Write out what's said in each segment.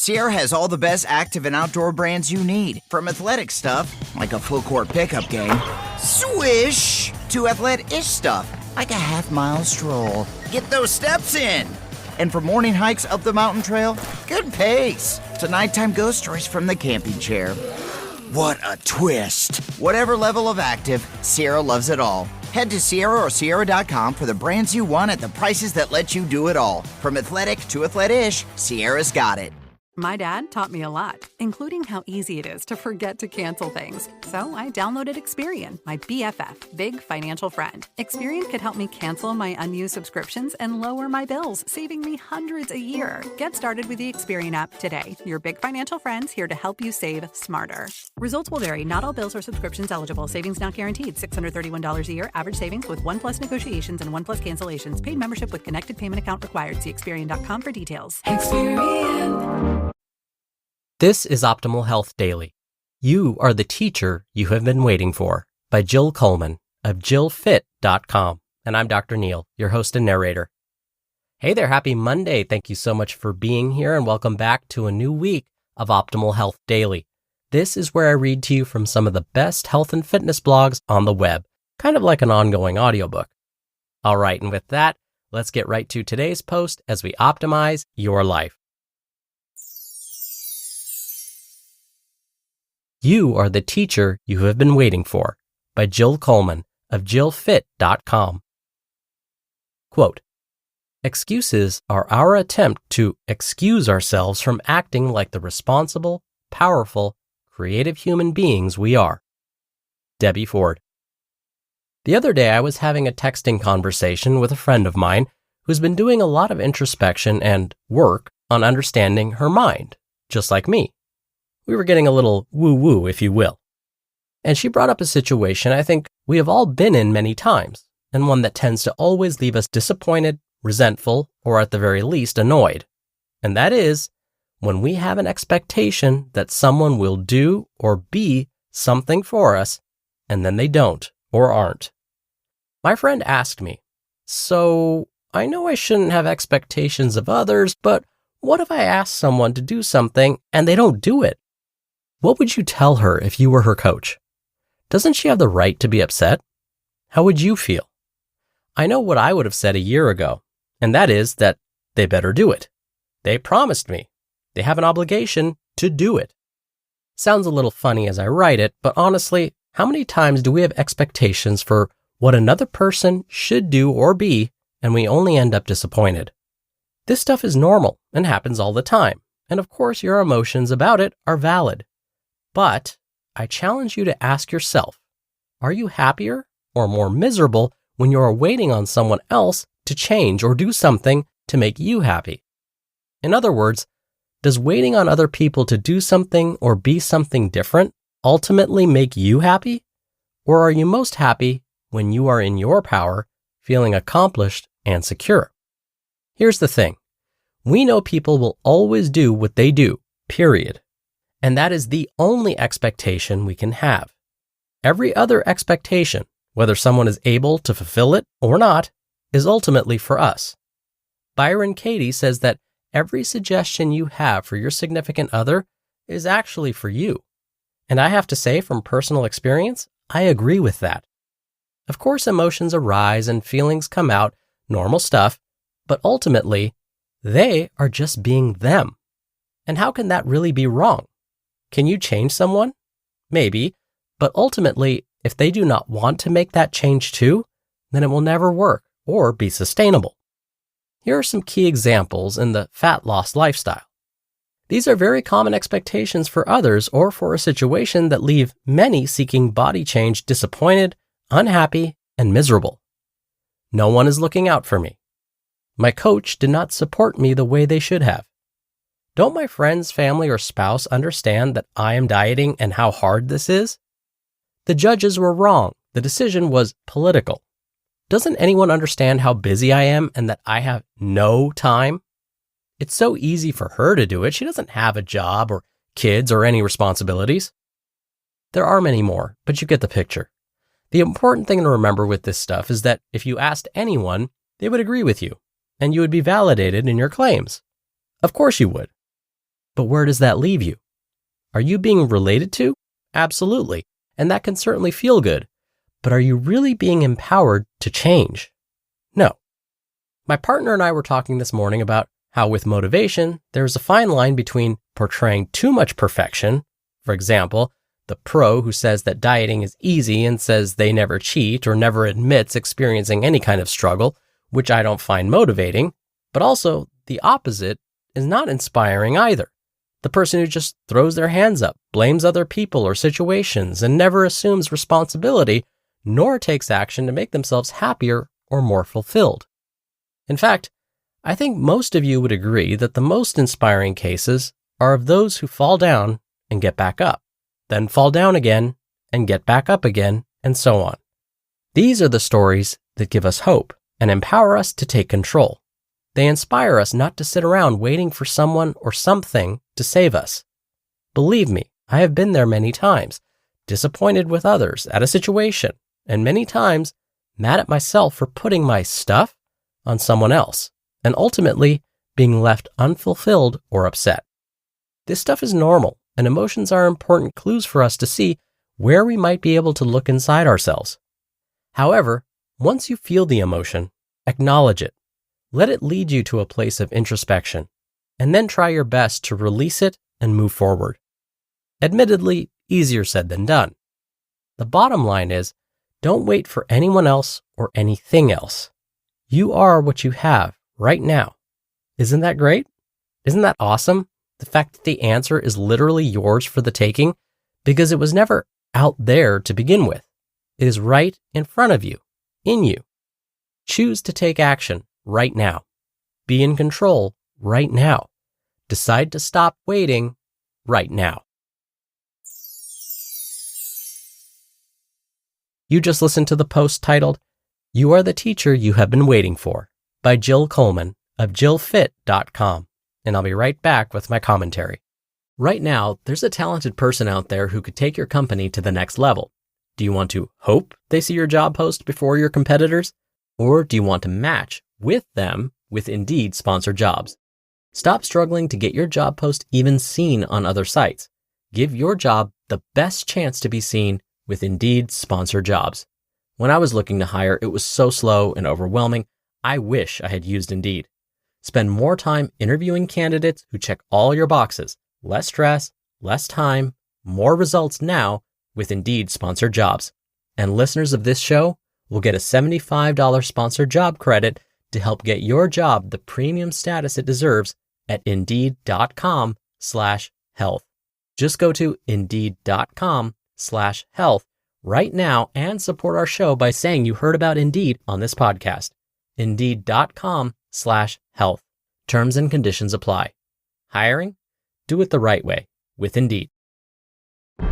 Sierra has all the best active and outdoor brands you need. From athletic stuff, like a full court pickup game, swish, to athletic-ish stuff, like a half-mile stroll. Get those steps in. And for morning hikes up the mountain trail, good pace. To nighttime ghost stories from the camping chair. What a twist. Whatever level of active, Sierra loves it all. Head to Sierra or Sierra.com for the brands you want at the prices that let you do it all. From athletic to athletic-ish, Sierra's got it. My dad taught me a lot, including how easy it is to forget to cancel things. So I downloaded Experian, my BFF, big financial friend. Experian could help me cancel my unused subscriptions and lower my bills, saving me hundreds a year. Get started with the Experian app today. Your big financial friends here to help you save smarter. Results will vary. Not all bills or subscriptions eligible. Savings not guaranteed. $631 a year. Average savings with 1+ negotiations and 1+ cancellations. Paid membership with connected payment account required. See Experian.com for details. Experian. This is Optimal Health Daily. You are the teacher you have been waiting for, by Jill Coleman of JillFit.com. And I'm Dr. Neil, your host and narrator. Hey there, happy Monday. Thank you so much for being here and welcome back to a new week of Optimal Health Daily. This is where I read to you from some of the best health and fitness blogs on the web, kind of like an ongoing audiobook. All right, and with that, let's get right to today's post as we optimize your life. You are the teacher you have been waiting for, by Jill Coleman of JillFit.com. Quote, excuses are our attempt to excuse ourselves from acting like the responsible, powerful, creative human beings we are. Debbie Ford. The other day I was having a texting conversation with a friend of mine who's been doing a lot of introspection and work on understanding her mind, just like me. We were getting a little woo-woo, if you will. And she brought up a situation I think we have all been in many times, and one that tends to always leave us disappointed, resentful, or at the very least annoyed. And that is when we have an expectation that someone will do or be something for us, and then they don't or aren't. My friend asked me, so I know I shouldn't have expectations of others, but what if I ask someone to do something and they don't do it? What would you tell her if you were her coach? Doesn't she have the right to be upset? How would you feel? I know what I would have said a year ago, and that is that they better do it. They promised me. They have an obligation to do it. Sounds a little funny as I write it, but honestly, how many times do we have expectations for what another person should do or be, and we only end up disappointed? This stuff is normal and happens all the time, and of course your emotions about it are valid. But I challenge you to ask yourself, are you happier or more miserable when you are waiting on someone else to change or do something to make you happy? In other words, does waiting on other people to do something or be something different ultimately make you happy? Or are you most happy when you are in your power, feeling accomplished and secure? Here's the thing. We know people will always do what they do, period. And that is the only expectation we can have. Every other expectation, whether someone is able to fulfill it or not, is ultimately for us. Byron Katie says that every suggestion you have for your significant other is actually for you. And I have to say from personal experience, I agree with that. Of course, emotions arise and feelings come out, normal stuff, but ultimately, they are just being them. And how can that really be wrong? Can you change someone? Maybe, but ultimately, if they do not want to make that change too, then it will never work or be sustainable. Here are some key examples in the fat loss lifestyle. These are very common expectations for others or for a situation that leave many seeking body change disappointed, unhappy, and miserable. No one is looking out for me. My coach did not support me the way they should have. Don't my friends, family, or spouse understand that I am dieting and how hard this is? The judges were wrong. The decision was political. Doesn't anyone understand how busy I am and that I have no time? It's so easy for her to do it. She doesn't have a job or kids or any responsibilities. There are many more, but you get the picture. The important thing to remember with this stuff is that if you asked anyone, they would agree with you, and you would be validated in your claims. Of course you would. But where does that leave you? Are you being related to? Absolutely. And that can certainly feel good. But are you really being empowered to change? No. My partner and I were talking this morning about how with motivation, there's a fine line between portraying too much perfection. For example, the pro who says that dieting is easy and says they never cheat or never admits experiencing any kind of struggle, which I don't find motivating. But also, the opposite is not inspiring either. The person who just throws their hands up, blames other people or situations, and never assumes responsibility, nor takes action to make themselves happier or more fulfilled. In fact, I think most of you would agree that the most inspiring cases are of those who fall down and get back up, then fall down again and get back up again, and so on. These are the stories that give us hope and empower us to take control. They inspire us not to sit around waiting for someone or something to save us. Believe me, I have been there many times, disappointed with others at a situation, and many times mad at myself for putting my stuff on someone else, and ultimately being left unfulfilled or upset. This stuff is normal, and emotions are important clues for us to see where we might be able to look inside ourselves. However, once you feel the emotion, acknowledge it. Let it lead you to a place of introspection, and then try your best to release it and move forward. Admittedly, easier said than done. The bottom line is, don't wait for anyone else or anything else. You are what you have right now. Isn't that great? Isn't that awesome? The fact that the answer is literally yours for the taking, because it was never out there to begin with. It is right in front of you, in you. Choose to take action right now. Be in control right now. Decide to stop waiting right now. You just listened to the post titled, "You Are the Teacher You Have Been Waiting For" by Jill Coleman of jillfit.com, and I'll be right back with my commentary. Right now, there's a talented person out there who could take your company to the next level. Do you want to hope they see your job post before your competitors? Or do you want to match with them with Indeed sponsored jobs? Stop struggling to get your job post even seen on other sites. Give your job the best chance to be seen with Indeed sponsored jobs. When I was looking to hire, it was so slow and overwhelming. I wish I had used Indeed. Spend more time interviewing candidates who check all your boxes. Less stress, less time, more results now with Indeed sponsored jobs. And listeners of this show will get a $75 sponsored job credit to help get your job the premium status it deserves at Indeed.com/health. Just go to Indeed.com/health right now and support our show by saying you heard about Indeed on this podcast. Indeed.com/health. Terms and conditions apply. Hiring? Do it the right way with Indeed.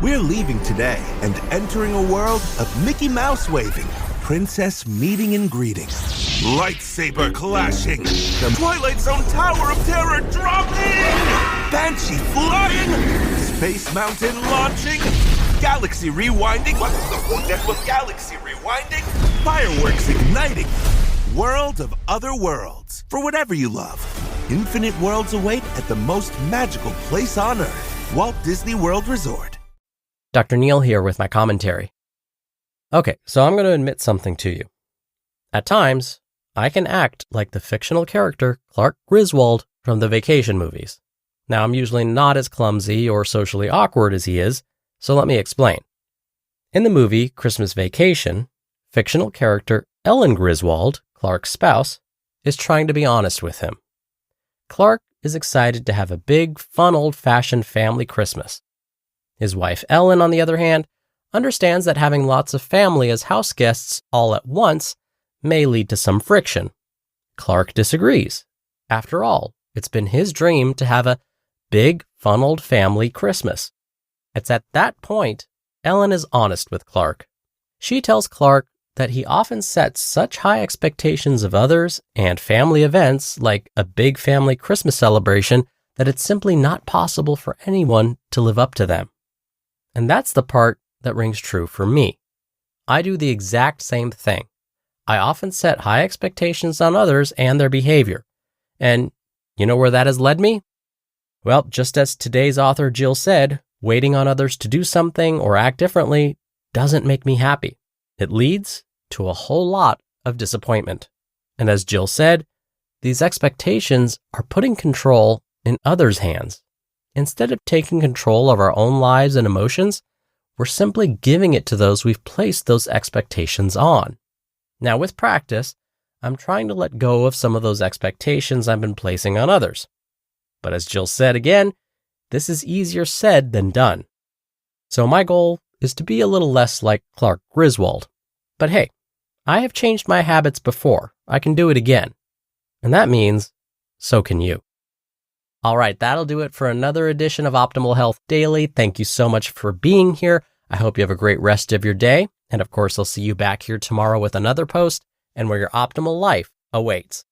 We're leaving today and entering a world of Mickey Mouse waving, princess meeting and greeting, lightsaber clashing, the Twilight Zone Tower of Terror dropping, Banshee flying, Space Mountain launching, galaxy rewinding. What's the whole with galaxy rewinding? Fireworks igniting. World of other worlds. For whatever you love. Infinite worlds await at the most magical place on Earth. Walt Disney World Resort. Dr. Neil here with my commentary. Okay, so I'm going to admit something to you. At times, I can act like the fictional character Clark Griswold from the Vacation movies. Now, I'm usually not as clumsy or socially awkward as he is, so let me explain. In the movie Christmas Vacation, fictional character Ellen Griswold, Clark's spouse, is trying to be honest with him. Clark is excited to have a big, fun, old-fashioned family Christmas. His wife Ellen, on the other hand, understands that having lots of family as house guests all at once may lead to some friction. Clark disagrees. After all, it's been his dream to have a big, fun old family Christmas. It's at that point Ellen is honest with Clark. She tells Clark that he often sets such high expectations of others and family events like a big family Christmas celebration that it's simply not possible for anyone to live up to them. And that's the part that rings true for me. I do the exact same thing. I often set high expectations on others and their behavior. And you know where that has led me? Well, just as today's author Jill said, waiting on others to do something or act differently doesn't make me happy. It leads to a whole lot of disappointment. And as Jill said, these expectations are putting control in others' hands. Instead of taking control of our own lives and emotions, we're simply giving it to those we've placed those expectations on. Now, with practice, I'm trying to let go of some of those expectations I've been placing on others. But as Jill said again, this is easier said than done. So my goal is to be a little less like Clark Griswold. But hey, I have changed my habits before. I can do it again. And that means, so can you. All right, that'll do it for another edition of Optimal Health Daily. Thank you so much for being here. I hope you have a great rest of your day. And of course, I'll see you back here tomorrow with another post and where your optimal life awaits.